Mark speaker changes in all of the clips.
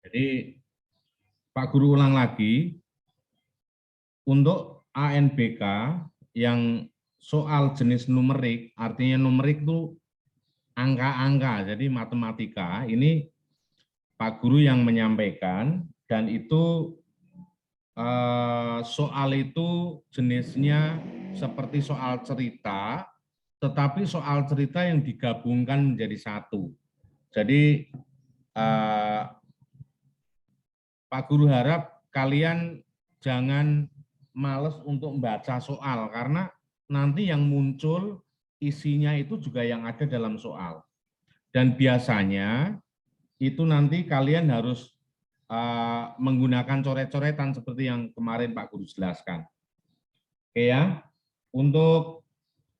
Speaker 1: Jadi Pak Guru ulang lagi, untuk ANBK yang soal jenis numerik, artinya numerik itu angka-angka, jadi matematika, ini Pak Guru yang menyampaikan, dan itu soal itu jenisnya seperti soal cerita, tetapi soal cerita yang digabungkan menjadi satu. Jadi Pak Guru harap kalian jangan males untuk membaca soal, karena nanti yang muncul isinya itu juga yang ada dalam soal. Dan biasanya itu nanti kalian harus menggunakan coret-coretan seperti yang kemarin Pak Guru jelaskan. Oke ya, untuk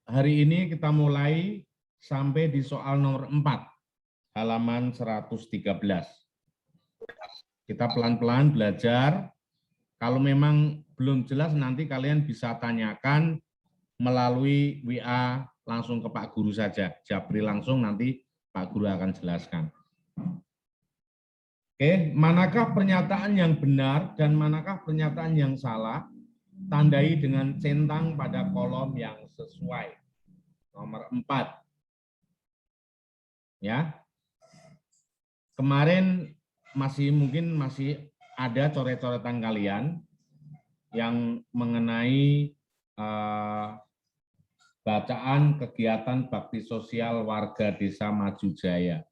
Speaker 1: hari ini kita mulai sampai di soal nomor 4, halaman 113. Kita pelan-pelan belajar. Kalau memang belum jelas, nanti kalian bisa tanyakan melalui WA langsung ke Pak Guru saja. Japri langsung, nanti Pak Guru akan jelaskan. Oke, manakah pernyataan yang benar dan manakah pernyataan yang salah? Tandai dengan centang pada kolom yang sesuai. Nomor 4. Ya. Kemarin mungkin masih ada coret-coretan kalian yang mengenai bacaan kegiatan bakti sosial warga Desa Maju Jaya.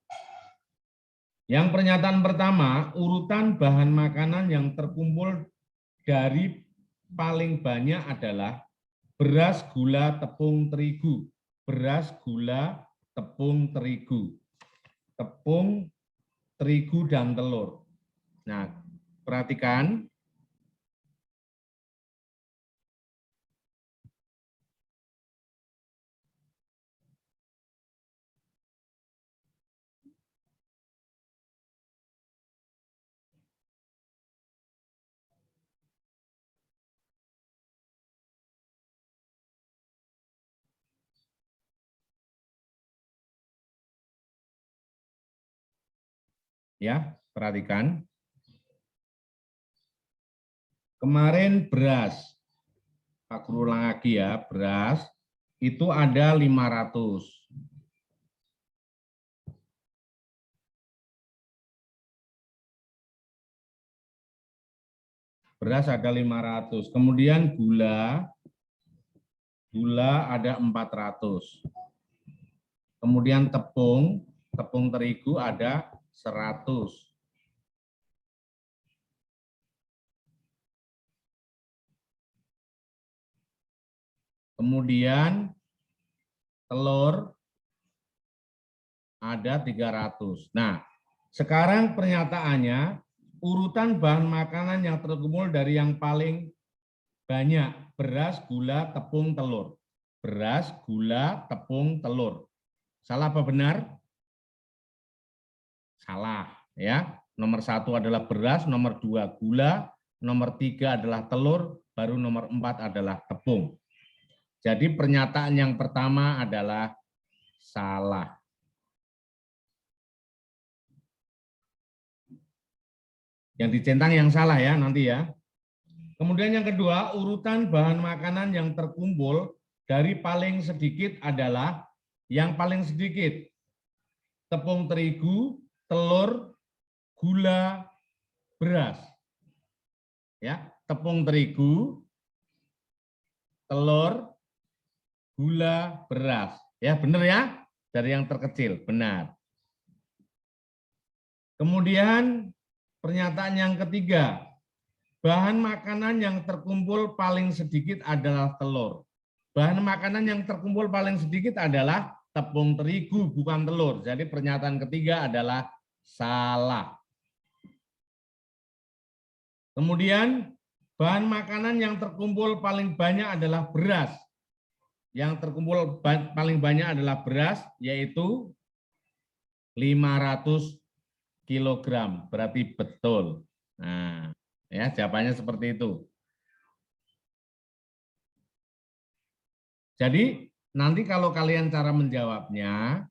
Speaker 1: Yang pernyataan pertama, urutan bahan makanan yang terkumpul dari paling banyak adalah beras, gula, tepung, terigu. Beras, gula, tepung, terigu. Tepung, terigu, dan telur. Nah, perhatikan. Ya, perhatikan. Kemarin beras, Pak Guru ulang lagi ya, beras itu ada 500. Beras ada 500. Kemudian gula ada 400. Kemudian tepung terigu ada 100. Kemudian telur ada 300. Nah, sekarang pernyataannya urutan bahan makanan yang terkumpul dari yang paling banyak, beras, gula, tepung, telur. Beras, gula, tepung, telur. Salah apa benar? Salah, ya. Nomor 1 adalah beras, nomor 2 gula, nomor 3 adalah telur, baru nomor 4 adalah tepung. Jadi pernyataan yang pertama adalah salah. Yang dicentang yang salah ya nanti ya. Kemudian yang kedua, urutan bahan makanan yang terkumpul dari paling sedikit adalah yang paling sedikit. Tepung terigu, telur, gula, beras. Ya, tepung terigu, telur, gula, beras. Ya, benar ya? Dari yang terkecil, benar. Kemudian pernyataan yang ketiga, bahan makanan yang terkumpul paling sedikit adalah telur. Bahan makanan yang terkumpul paling sedikit adalah tepung terigu, bukan telur. Jadi pernyataan ketiga adalah salah. Kemudian bahan makanan yang terkumpul paling banyak adalah beras. Yang terkumpul paling banyak adalah beras, yaitu 500 kilogram. Berarti betul. Nah, ya jawabannya seperti itu. Jadi nanti kalau kalian cara menjawabnya,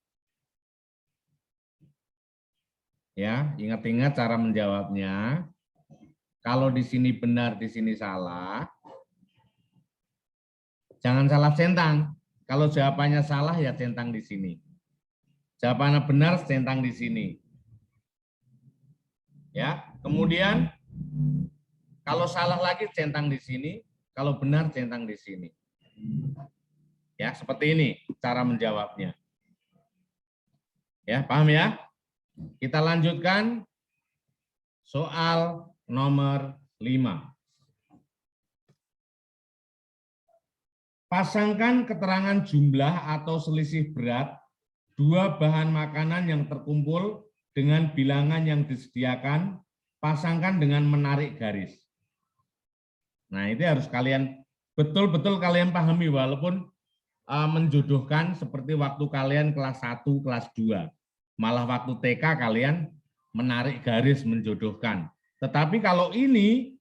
Speaker 1: Ya, ingat-ingat cara menjawabnya. Kalau di sini benar, di sini salah. Jangan salah centang. Kalau jawabannya salah ya centang di sini. Jawabannya benar centang di sini. Ya, kemudian kalau salah lagi centang di sini, kalau benar centang di sini. Ya, seperti ini cara menjawabnya. Ya, paham ya? Kita lanjutkan soal nomor 5. Pasangkan keterangan jumlah atau selisih berat dua bahan makanan yang terkumpul dengan bilangan yang disediakan, pasangkan dengan menarik garis. Nah, itu harus kalian betul-betul kalian pahami, walaupun menjodohkan seperti waktu kalian kelas 1, kelas 2. Malah waktu TK kalian menarik garis menjodohkan. Tetapi kalau ini,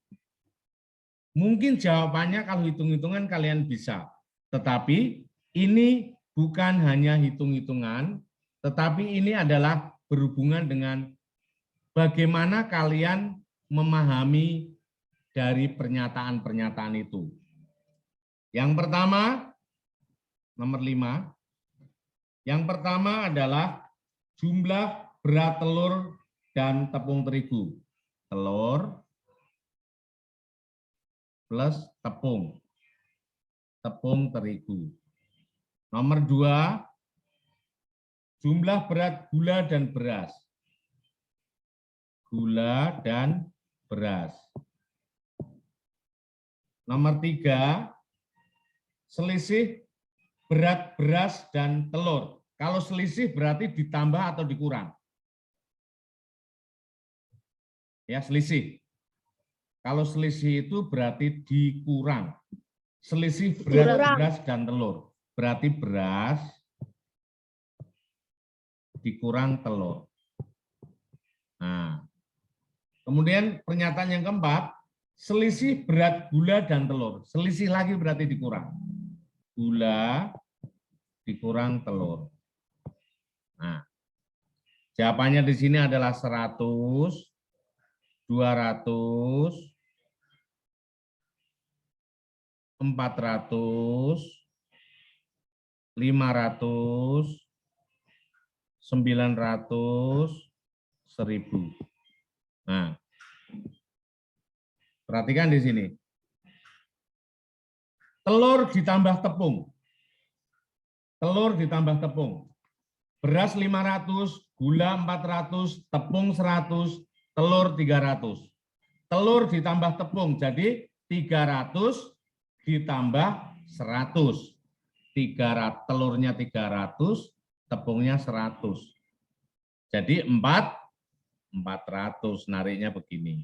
Speaker 1: mungkin jawabannya kalau hitung-hitungan kalian bisa. Tetapi ini bukan hanya hitung-hitungan, tetapi ini adalah berhubungan dengan bagaimana kalian memahami dari pernyataan-pernyataan itu. Yang pertama, nomor 5. Yang pertama adalah jumlah berat telur dan tepung terigu. Telur plus tepung. Tepung terigu. Nomor 2, jumlah berat gula dan beras. Gula dan beras. Nomor 3, selisih berat beras dan telur. Kalau selisih berarti ditambah atau dikurang. Ya, selisih. Kalau selisih itu berarti dikurang. Selisih berat beras dan telur. Berarti beras dikurang telur. Nah, kemudian pernyataan yang keempat, selisih berat gula dan telur. Selisih lagi berarti dikurang. Gula dikurang telur. Nah, jawabannya di sini adalah 100, 200, 400, 500, 900, 1000. Nah, perhatikan di sini. Telur ditambah tepung. Telur ditambah tepung. Beras 500, gula 400, tepung 100, telur 300. Telur ditambah tepung, jadi 300 ditambah 100. 300, telurnya 300, tepungnya 100. Jadi 400, nariknya begini.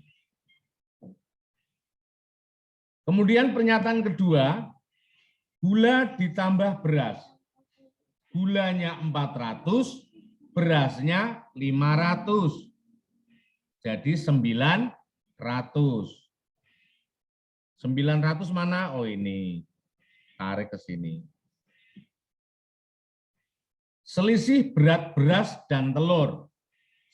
Speaker 1: Kemudian pernyataan kedua, gula ditambah beras. Gulanya 400, berasnya 500. Jadi 900. 900 mana? Oh ini. Tarik ke sini. Selisih berat beras dan telur.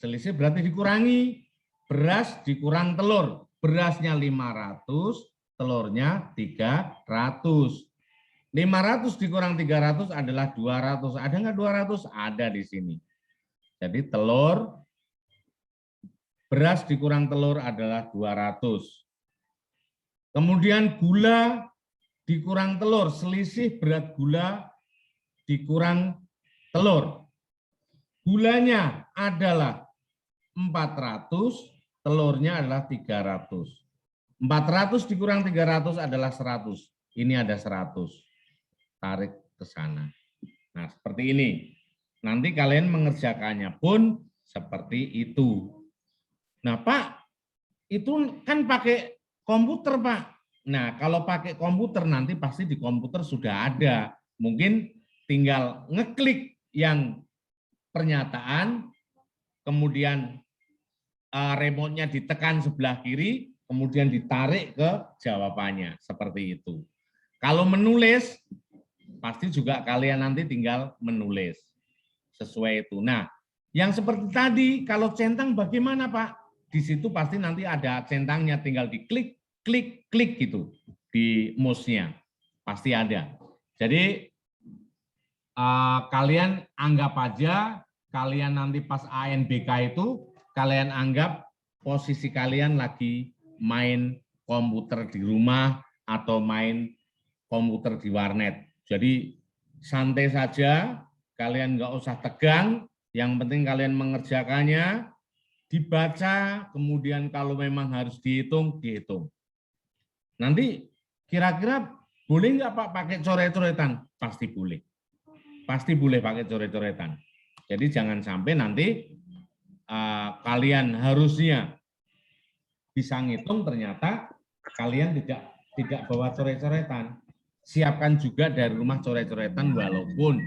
Speaker 1: Selisih berarti dikurangi. Beras dikurang telur. Berasnya 500, telurnya 300. 500 dikurang 300 adalah 200. Ada nggak 200? Ada di sini. Jadi telur, beras dikurang telur adalah 200. Kemudian gula dikurang telur, selisih berat gula dikurang telur. Gulanya adalah 400, telurnya adalah 300. 400 dikurang 300 adalah 100. Ini ada 100. Tarik ke sana. Nah, seperti ini. Nanti kalian mengerjakannya pun seperti itu. Nah, Pak, itu kan pakai komputer, Pak. Nah, kalau pakai komputer nanti pasti di komputer sudah ada. Mungkin tinggal ngeklik yang pernyataan, kemudian remote-nya ditekan sebelah kiri, kemudian ditarik ke jawabannya. Seperti itu. Kalau menulis, pasti juga kalian nanti tinggal menulis sesuai itu. Nah, Yang seperti tadi, kalau centang bagaimana Pak? Di situ pasti nanti ada centangnya, tinggal diklik, klik, klik gitu di mouse-nya. Pasti ada. Jadi kalian anggap aja, kalian nanti pas ANBK itu, kalian anggap posisi kalian lagi main komputer di rumah atau main komputer di warnet. Jadi santai saja, kalian nggak usah tegang, yang penting kalian mengerjakannya, dibaca, kemudian kalau memang harus dihitung, dihitung. Nanti kira-kira boleh nggak Pak pakai coret-coretan? Pasti boleh. Pasti boleh pakai coret-coretan. Jadi jangan sampai nanti kalian harusnya bisa ngitung, ternyata kalian tidak bawa coret-coretan. Siapkan juga dari rumah coret-coretan, walaupun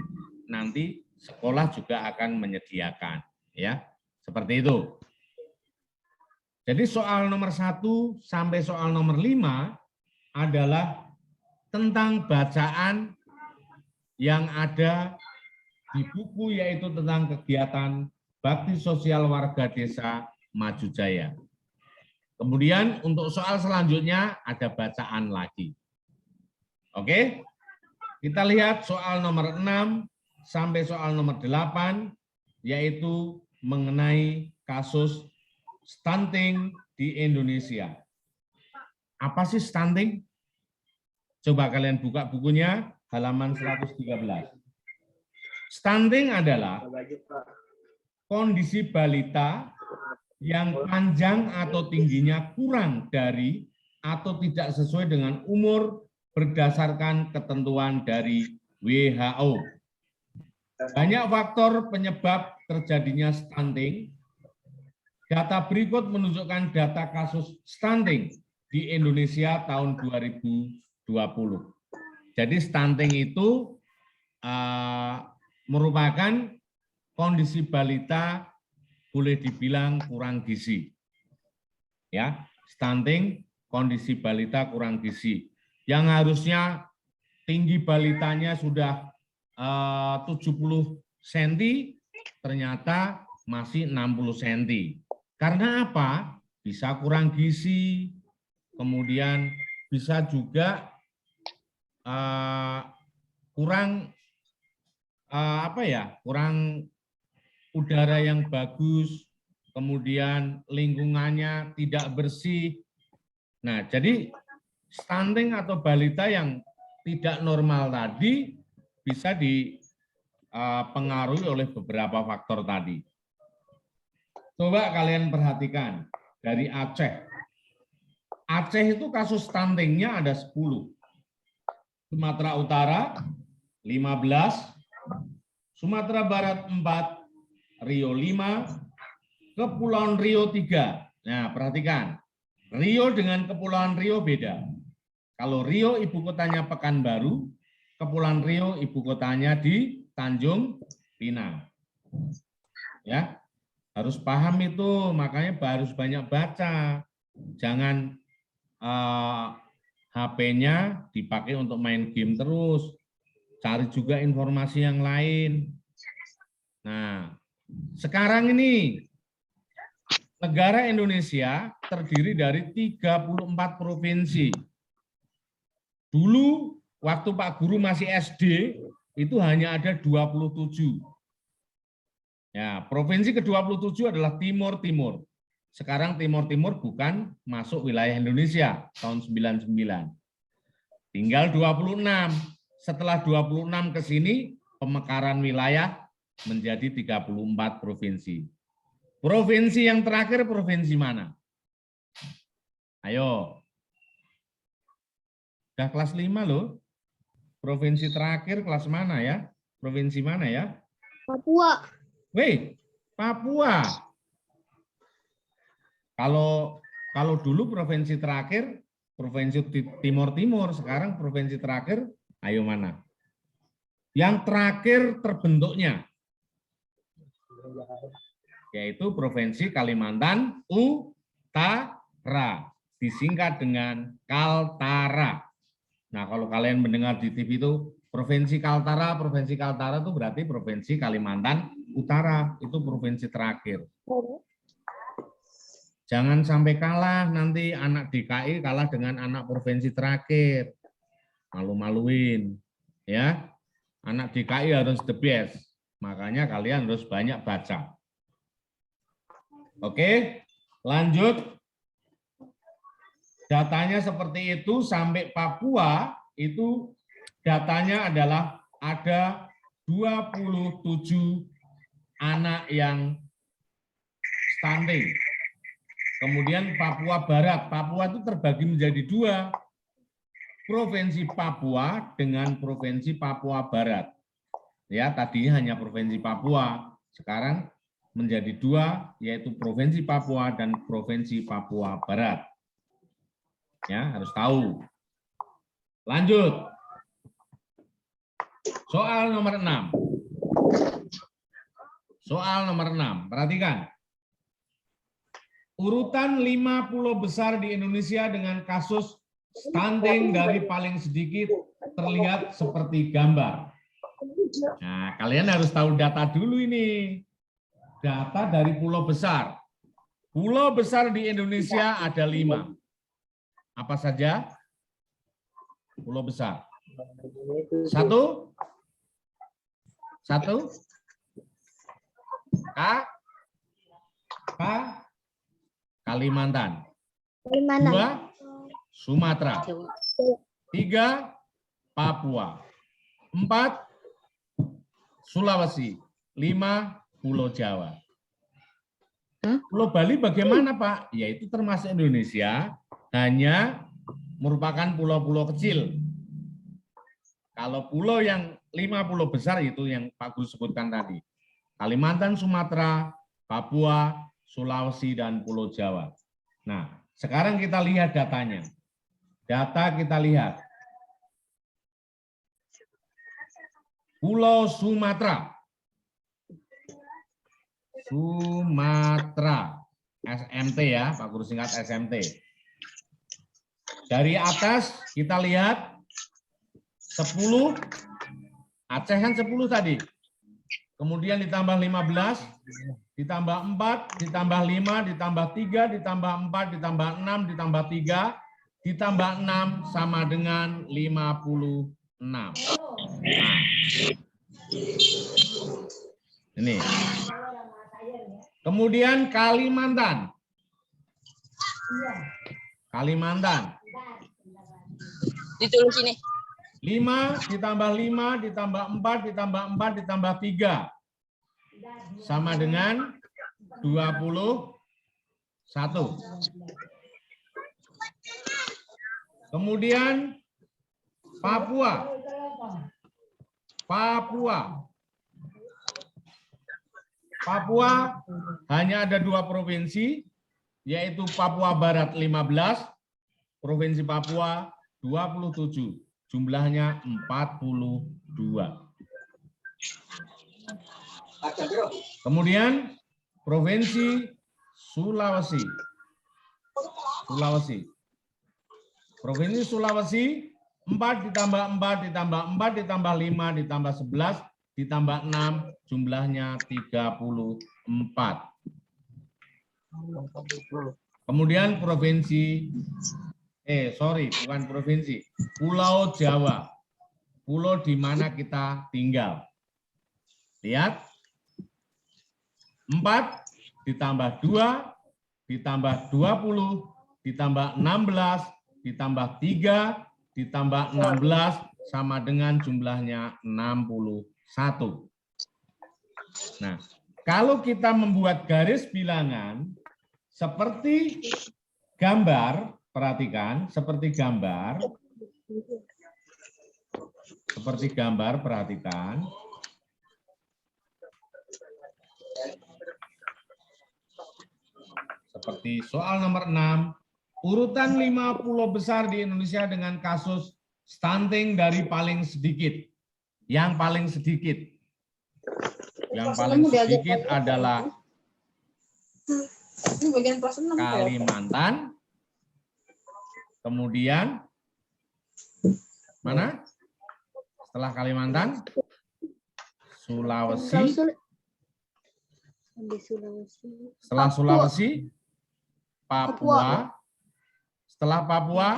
Speaker 1: nanti sekolah juga akan menyediakan, ya seperti itu. Jadi soal nomor 1 sampai soal nomor 5 adalah tentang bacaan yang ada di buku, yaitu tentang kegiatan bakti sosial warga desa Maju Jaya. Kemudian untuk soal selanjutnya ada bacaan lagi. Oke, kita lihat soal nomor 6 sampai soal nomor 8, yaitu mengenai kasus stunting di Indonesia. Apa sih stunting? Coba kalian buka bukunya, halaman 113. Stunting adalah kondisi balita yang panjang atau tingginya kurang dari atau tidak sesuai dengan umur berdasarkan ketentuan dari WHO. Banyak faktor penyebab terjadinya stunting. Data berikut menunjukkan data kasus stunting di Indonesia tahun 2020. Jadi stunting itu merupakan kondisi balita boleh dibilang kurang gizi. Ya, stunting kondisi balita kurang gizi. Yang harusnya tinggi balitanya sudah 70 cm, ternyata masih 60 cm. Karena apa? Bisa kurang gizi, kemudian bisa juga kurang kurang udara yang bagus, kemudian lingkungannya tidak bersih. Nah, jadi stunting atau balita yang tidak normal tadi bisa dipengaruhi oleh beberapa faktor tadi. Coba kalian perhatikan dari Aceh. Aceh itu kasus stuntingnya ada 10. Sumatera Utara 15, Sumatera Barat 4, Riau 5, Kepulauan Riau 3. Nah, perhatikan. Riau dengan Kepulauan Riau beda. Kalau Riau ibu kotanya Pekanbaru, Kepulauan Riau ibu kotanya di Tanjung Pinang. Ya, harus paham itu, makanya harus banyak baca. Jangan HP-nya dipakai untuk main game terus. Cari juga informasi yang lain. Nah, sekarang ini negara Indonesia terdiri dari 34 provinsi. Dulu waktu Pak Guru masih SD itu hanya ada 27. Ya, provinsi ke-27 adalah Timur Timur. Sekarang Timur Timur bukan masuk wilayah Indonesia tahun 99. Tinggal 26. Setelah 26 ke sini pemekaran wilayah menjadi 34 provinsi. Provinsi yang terakhir provinsi mana? Ayo. Sudah kelas 5 loh. Provinsi terakhir kelas mana ya? Provinsi mana ya?
Speaker 2: Papua.
Speaker 1: Wih, Papua. Kalau dulu provinsi terakhir provinsi Timur Timur, sekarang provinsi terakhir, ayo mana? Yang terakhir terbentuknya yaitu Provinsi Kalimantan Utara, disingkat dengan Kaltara. Nah, kalau kalian mendengar di TV itu Provinsi Kaltara itu berarti Provinsi Kalimantan Utara, itu provinsi terakhir. Jangan sampai kalah nanti anak DKI kalah dengan anak provinsi terakhir. Malu-maluin. Ya, anak DKI harus the best. Makanya kalian harus banyak baca. Oke, lanjut. Datanya seperti itu sampai Papua, itu datanya adalah ada 27 anak yang stunting. Kemudian Papua Barat. Papua itu terbagi menjadi dua. Provinsi Papua dengan Provinsi Papua Barat. Ya, tadinya hanya Provinsi Papua. Sekarang menjadi dua, yaitu Provinsi Papua dan Provinsi Papua Barat. Ya, harus tahu. Lanjut. Soal nomor 6. Soal nomor 6. Perhatikan. Urutan 5 pulau besar di Indonesia dengan kasus stunting dari paling sedikit terlihat seperti gambar. Nah, kalian harus tahu data dulu ini. Data dari pulau besar. Pulau besar di Indonesia ada 5. Apa saja? Pulau besar. Satu? Kalimantan. 2, Sumatera. 3, Papua. 4, Sulawesi. 5, Pulau Jawa. Pulau Bali bagaimana, Pak? Ya, itu termasuk Indonesia, hanya merupakan pulau-pulau kecil. Kalau pulau yang 5 pulau besar itu yang Pak Guru sebutkan tadi. Kalimantan, Sumatera, Papua, Sulawesi, dan Pulau Jawa. Nah, sekarang kita lihat datanya. Data kita lihat. Pulau Sumatera. Sumatera. SMT ya, Pak Guru singkat SMT. Dari atas kita lihat 10. Aceh kan 10 tadi. Kemudian ditambah 15, ditambah 4, ditambah 5, ditambah 3, ditambah 4, ditambah 6, ditambah 3, ditambah 6 sama dengan 56. Nah, ini. Kemudian Kalimantan. Kalimantan.
Speaker 2: Ditulis ini.
Speaker 1: 5 ditambah 5 ditambah 4 ditambah 4 ditambah 3 sama dengan 21. Kemudian Papua. Papua hanya ada 2 provinsi, yaitu Papua Barat 15, Provinsi Papua 27. Jumlahnya 42. Kemudian Provinsi Sulawesi. Provinsi Sulawesi 4 ditambah 4 ditambah 4 ditambah 5 ditambah 11 ditambah 6 jumlahnya 34. Kemudian Pulau Jawa. Pulau di mana kita tinggal. Lihat. 4 ditambah 2 ditambah 20 ditambah 16 ditambah 3 ditambah 16 sama dengan jumlahnya 61. Nah, kalau kita membuat garis bilangan seperti gambar, perhatikan, seperti gambar, perhatikan. Seperti soal nomor 6, urutan 5 pulau besar di Indonesia dengan kasus stunting dari paling sedikit. Yang paling sedikit. Yang paling sedikit adalah Kalimantan. Kemudian mana? Setelah Kalimantan, Sulawesi.
Speaker 2: Di Sulawesi.
Speaker 1: Setelah
Speaker 2: Papua.
Speaker 1: Sulawesi, Papua. Setelah Papua,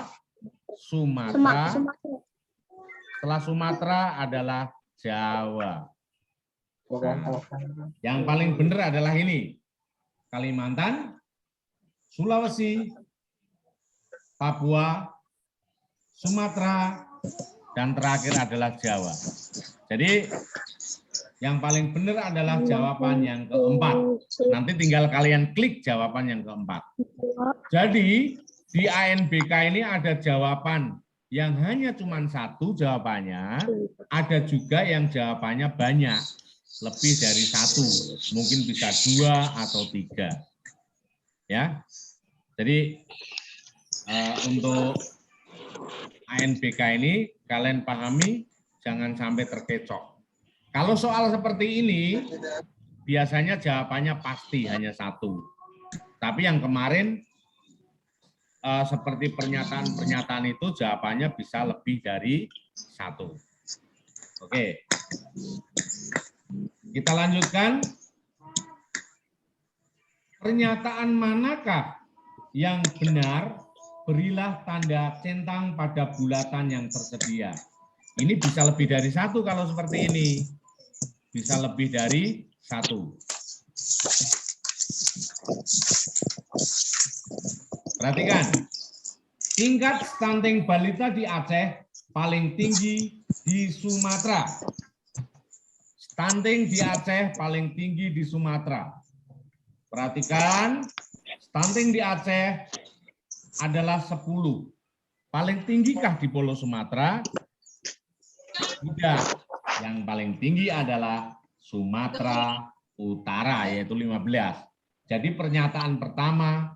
Speaker 1: Sumatera.
Speaker 2: Sumatera.
Speaker 1: Setelah Sumatera adalah Jawa. Nah, yang paling benar adalah ini. Kalimantan, Sulawesi, Papua, Sumatera, dan terakhir adalah Jawa. Jadi yang paling benar adalah jawaban yang keempat. Nanti tinggal kalian klik jawaban yang keempat. Jadi di ANBK ini ada jawaban yang hanya cuma satu jawabannya, ada juga yang jawabannya banyak, lebih dari satu, mungkin bisa 2 atau 3. Ya, jadi untuk ANBK ini kalian pahami, jangan sampai terkecoh. Kalau soal seperti ini, biasanya jawabannya pasti hanya satu. Tapi yang kemarin seperti pernyataan-pernyataan itu jawabannya bisa lebih dari satu. Oke, kita lanjutkan. Pernyataan manakah yang benar? Berilah tanda centang pada bulatan yang tersedia. Ini bisa lebih dari satu kalau seperti ini. Bisa lebih dari satu. Perhatikan, tingkat stunting balita di Aceh paling tinggi di Sumatera. Stunting di Aceh paling tinggi di Sumatera. Perhatikan, stunting di Aceh adalah 10. Paling tinggikah di Pulau Sumatera? Tidak. Yang paling tinggi adalah Sumatera Utara, yaitu 15. Jadi pernyataan pertama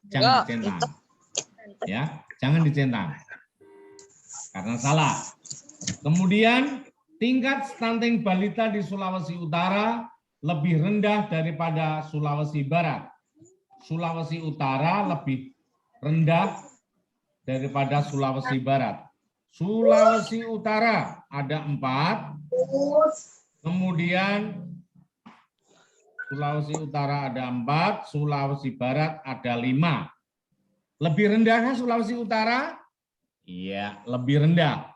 Speaker 1: jangan dicentang. Ya, jangan dicentang. Karena salah. Kemudian tingkat stunting balita di Sulawesi Utara lebih rendah daripada Sulawesi Barat. Sulawesi Utara lebih rendah daripada Sulawesi Barat. Sulawesi Utara ada 4, kemudian Sulawesi Utara ada 4, Sulawesi Barat ada 5. Lebih rendah Sulawesi Utara? Iya, lebih rendah.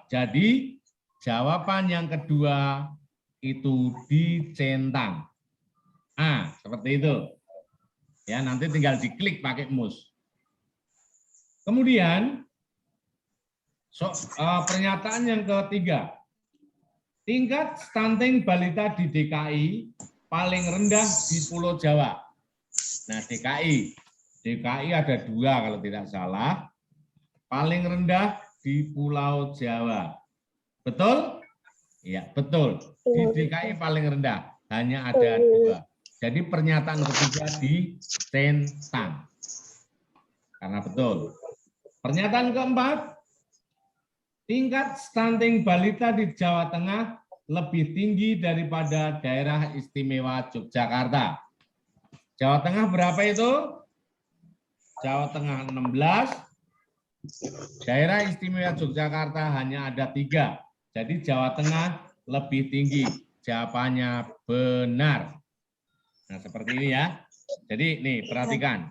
Speaker 1: Jadi jawaban yang kedua itu dicentang. Seperti itu. Ya, nanti tinggal diklik pakai mus. Kemudian pernyataan yang ketiga, tingkat stunting balita di DKI paling rendah di Pulau Jawa. Nah, DKI ada 2 kalau tidak salah, paling rendah di Pulau Jawa. Betul? Iya, betul. Di DKI paling rendah, hanya ada 2. Jadi pernyataan ketiga dicentang. Karena betul. Pernyataan keempat, tingkat stunting balita di Jawa Tengah lebih tinggi daripada daerah istimewa Yogyakarta. Jawa Tengah berapa itu? Jawa Tengah 16, daerah istimewa Yogyakarta hanya ada 3. Jadi Jawa Tengah lebih tinggi. Jawabannya benar. Nah, seperti ini ya. Jadi nih, perhatikan.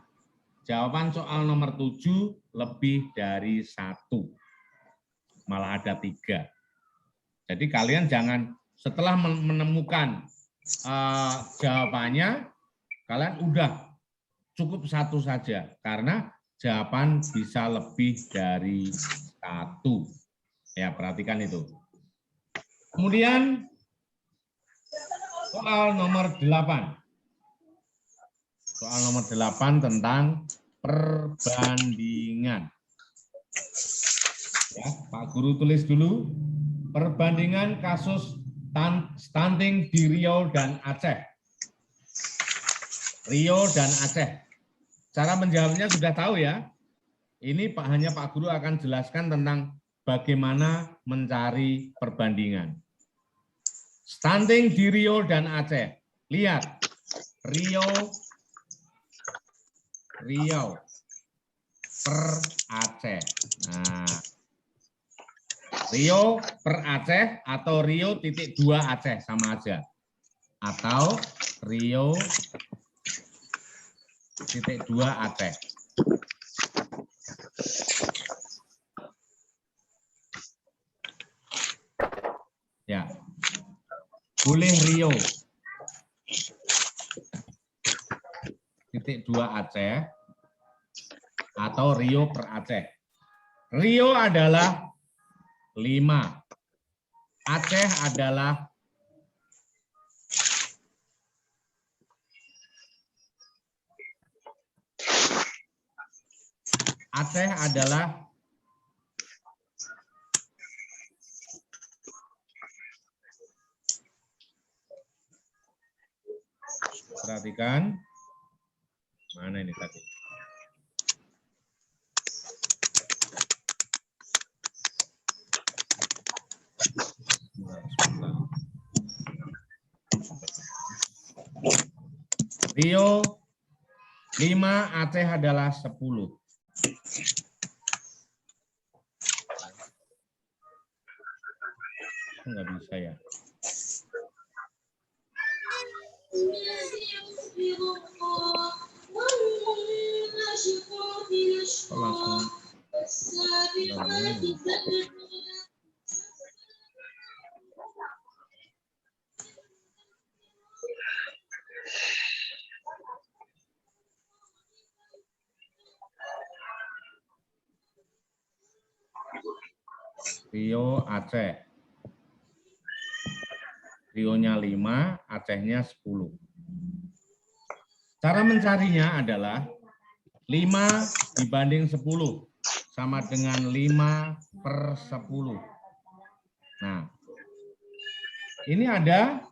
Speaker 1: Jawaban soal nomor 7 lebih dari 1. Malah ada 3. Jadi kalian jangan setelah menemukan jawabannya, kalian udah cukup 1 saja. Karena jawaban bisa lebih dari 1. Ya, perhatikan itu. Kemudian soal nomor 8. Soal nomor 8 tentang perbandingan. Ya, Pak Guru tulis dulu. Perbandingan kasus stunting di Riau dan Aceh. Riau dan Aceh. Cara menjawabnya sudah tahu ya. Ini hanya Pak Guru akan jelaskan tentang bagaimana mencari perbandingan. Stunting di Riau dan Aceh. Lihat, Riau per Aceh. Nah, Riau per Aceh atau Rio.2 Aceh sama aja. Atau Riau, titik 2 Aceh. Ya, boleh Riau, titik 2 Aceh, atau Rio per Aceh. Rio adalah 5, Aceh adalah 5. Perhatikan. Mana ini tadi? Rio 5, Aceh adalah 10. Enggak bisa ya. Langsung. Rio Aceh. Rionya 5, Acehnya 10. Cara mencarinya adalah 5 dibanding 10 sama dengan 5/10. Nah, ini ada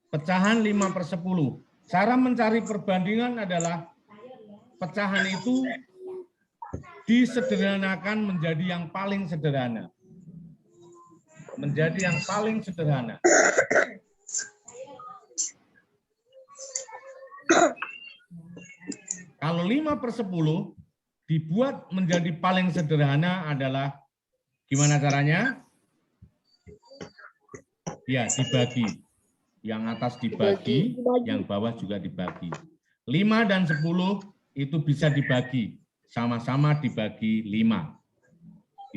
Speaker 1: pecahan 5/10. Cara mencari perbandingan adalah pecahan itu disederhanakan menjadi yang paling sederhana. Menjadi yang paling sederhana. Kalau 5/10 dibuat menjadi paling sederhana adalah gimana caranya? Ya, dibagi. Yang atas dibagi, yang bawah juga dibagi. 5 dan 10 itu bisa dibagi. Sama-sama dibagi 5.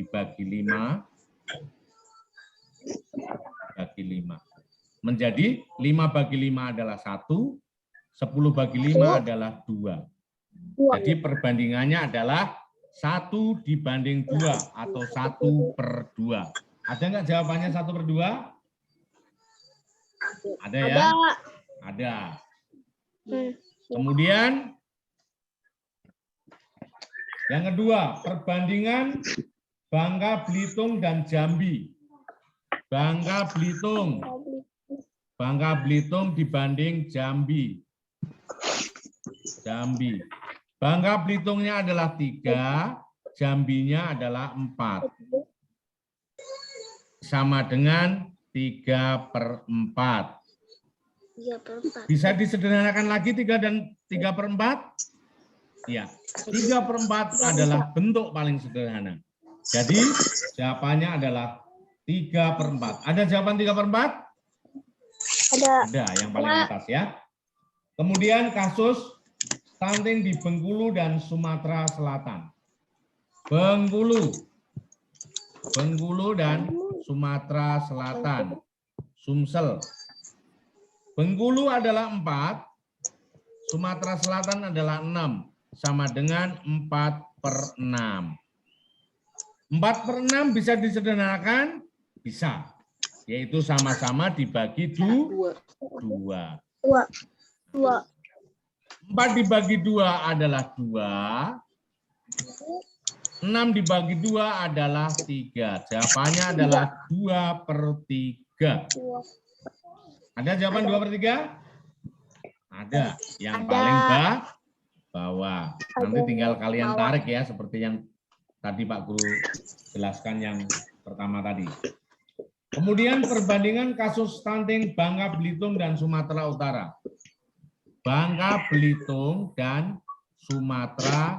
Speaker 1: Dibagi 5. Bagi 5. Menjadi 5 bagi 5 adalah 1, 10 bagi 5 adalah 2. Jadi perbandingannya adalah 1 dibanding 2 atau 1/2. Ada nggak jawabannya 1/2? Ada ya? Ada. Kemudian yang kedua, perbandingan Bangka Belitung dan Jambi. Bangka Belitung dibanding Jambi. Bangka Belitungnya adalah 3, Jambinya adalah 4. Sama dengan 3/4. Bisa disederhanakan lagi 3 dan 3/4? Ya, 3/4 adalah bentuk paling sederhana. Jadi jawabannya adalah 3/4. Ada jawaban 3/4? Ada, yang paling atas ya. Kemudian kasus stunting di Bengkulu dan Sumatera Selatan. Bengkulu dan Sumatera Selatan. Sumsel. Bengkulu adalah 4, Sumatera Selatan adalah 6, sama dengan 4/6. 4/6 bisa disederhanakan? Bisa. Yaitu sama-sama dibagi 2. 4 dibagi 2 adalah 2. 6 dibagi 2 adalah 3. Jawabannya adalah 2/3. Ada jawaban 2/3? Ada. Yang paling bawah. Nanti tinggal kalian tarik ya, seperti yang tadi Pak Guru jelaskan yang pertama tadi. Kemudian perbandingan kasus stunting Bangka Belitung dan Sumatera Utara. Bangka Belitung dan Sumatera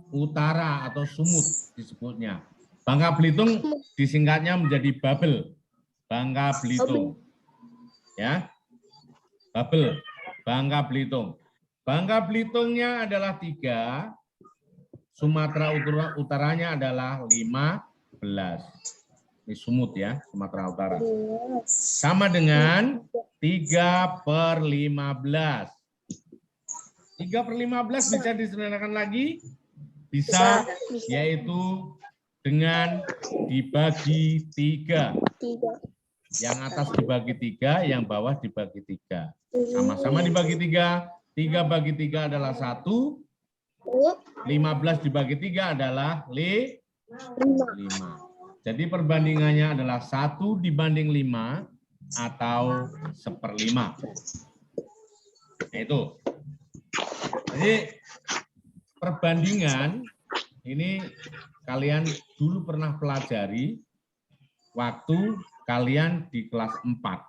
Speaker 1: Utara atau Sumut disebutnya. Bangka Belitung disingkatnya menjadi Babel. Bangka Belitung. Ya. Babel. Bangka Belitung. Bangka Belitungnya adalah 3, Sumatera Utaranya adalah 15. Ini Sumut ya, Sumatera Utara. Sama dengan 3/15. 3/15 bisa disederhanakan lagi? Bisa, yaitu dengan dibagi 3. Yang atas dibagi 3, yang bawah dibagi 3. Sama-sama dibagi 3. 3 bagi 3 adalah 1. 15 dibagi 3 adalah 5. Jadi perbandingannya adalah 1 dibanding 5 atau 1/5. Nah, itu. Jadi perbandingan ini kalian dulu pernah pelajari waktu kalian di kelas 4.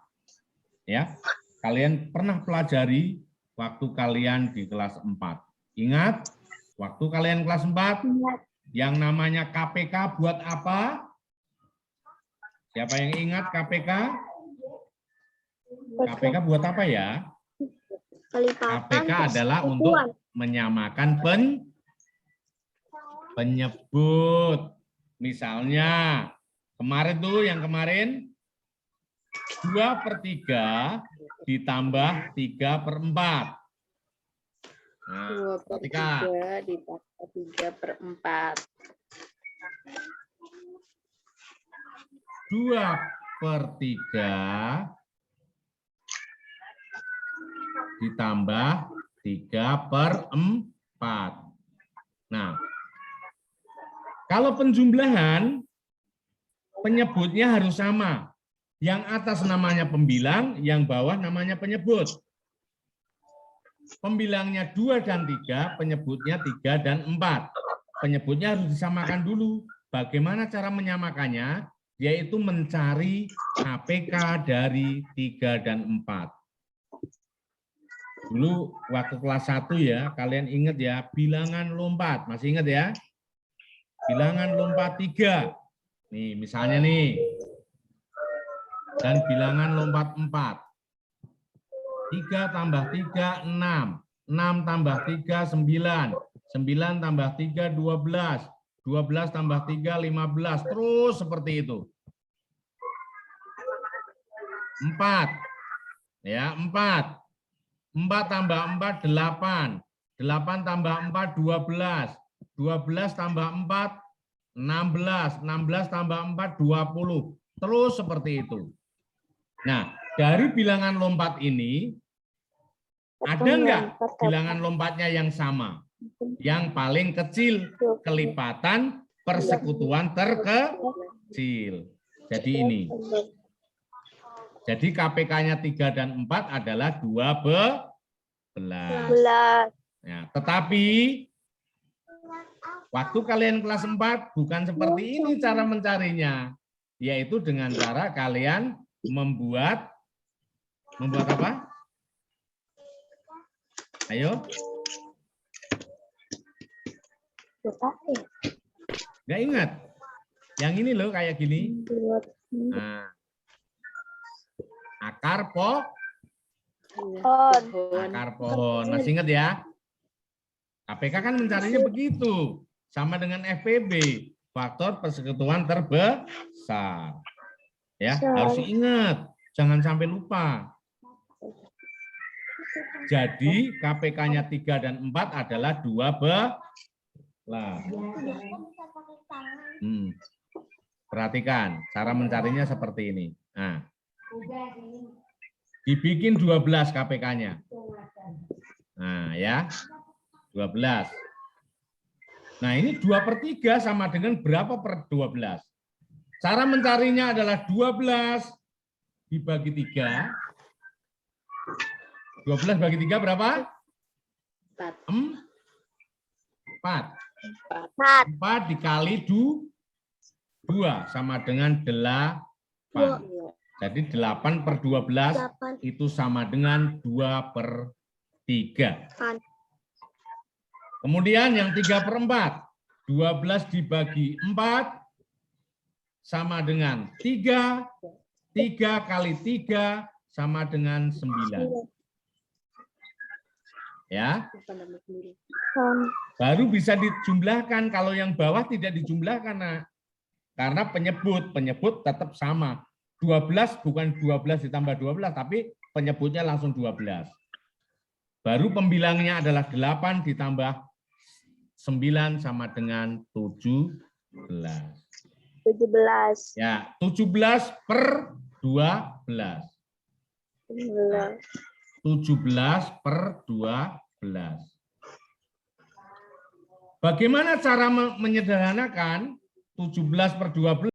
Speaker 1: Ya. Kalian pernah pelajari waktu kalian di kelas 4. Ingat, waktu kalian kelas 4 yang namanya KPK buat apa? Siapa yang ingat KPK? KPK buat apa ya? KPK adalah untuk menyamakan penyebut. Misalnya, kemarin tuh yang kemarin 2/3 ditambah 3/4. Nah,
Speaker 2: 2/3 ditambah 3/4.
Speaker 1: 2/3 ditambah 3/4. Nah, kalau penjumlahan, penyebutnya harus sama. Yang atas namanya pembilang, yang bawah namanya penyebut. Pembilangnya 2 dan 3, penyebutnya 3 dan 4. Penyebutnya harus disamakan dulu. Bagaimana cara menyamakannya? Yaitu mencari KPK dari 3 dan 4. Dulu waktu kelas 1 ya, kalian ingat ya, bilangan lompat. Masih ingat ya? Bilangan lompat 3. Nih, misalnya nih. Dan bilangan lompat 4. 3 tambah 3, 6. 6 tambah 3, 9. 9 tambah 3, 12. 12 tambah 3, 15. Terus seperti itu. 4. Ya, 4. 4 tambah 4, 8. 8 tambah 4, 12. 12 tambah 4, 16. 16 tambah 4, 20. Terus seperti itu. Nah, dari bilangan lompat ini, ada enggak bilangan lompatnya yang sama? Yang paling kecil, kelipatan persekutuan terkecil. Jadi ini. Jadi KPK-nya 3 dan 4 adalah 12. Ya, tetapi waktu kalian kelas 4 bukan seperti ini cara mencarinya. Yaitu dengan cara kalian membuat apa? Ayo. Nggak ingat? Yang ini loh kayak gini. Nah. Akar pohon. Masih ingat ya? KPK kan mencarinya begitu. Sama dengan FPB. Faktor persekutuan terbesar. Ya, harus diingat. Jangan sampai lupa. Jadi KPK-nya 3 dan 4 adalah 12. Perhatikan, cara mencarinya seperti ini. Nah, dibikin 12 KPK-nya. Nah, ya. 12. Nah, ini 2/3 sama dengan berapa per 12? Cara mencarinya adalah 12 dibagi 3. 12 bagi 3 berapa? 4. 4 dikali 2 sama dengan 8. Jadi 8/12 itu sama dengan 2/3. Kemudian yang 3/4. 12 dibagi 4 sama dengan 3. 3 kali 3 sama dengan 9. Ya.
Speaker 3: Oh.
Speaker 1: Baru bisa dijumlahkan. Kalau yang bawah tidak dijumlahkan, Nak. Karena penyebut tetap sama. 12 bukan 12 ditambah 12, tapi penyebutnya langsung 12. Baru pembilangnya adalah 8 ditambah 9 sama dengan 17.
Speaker 3: 17.
Speaker 1: Ya, 17 per 12. 17 per 12. Bagaimana cara menyederhanakan 17 per 12?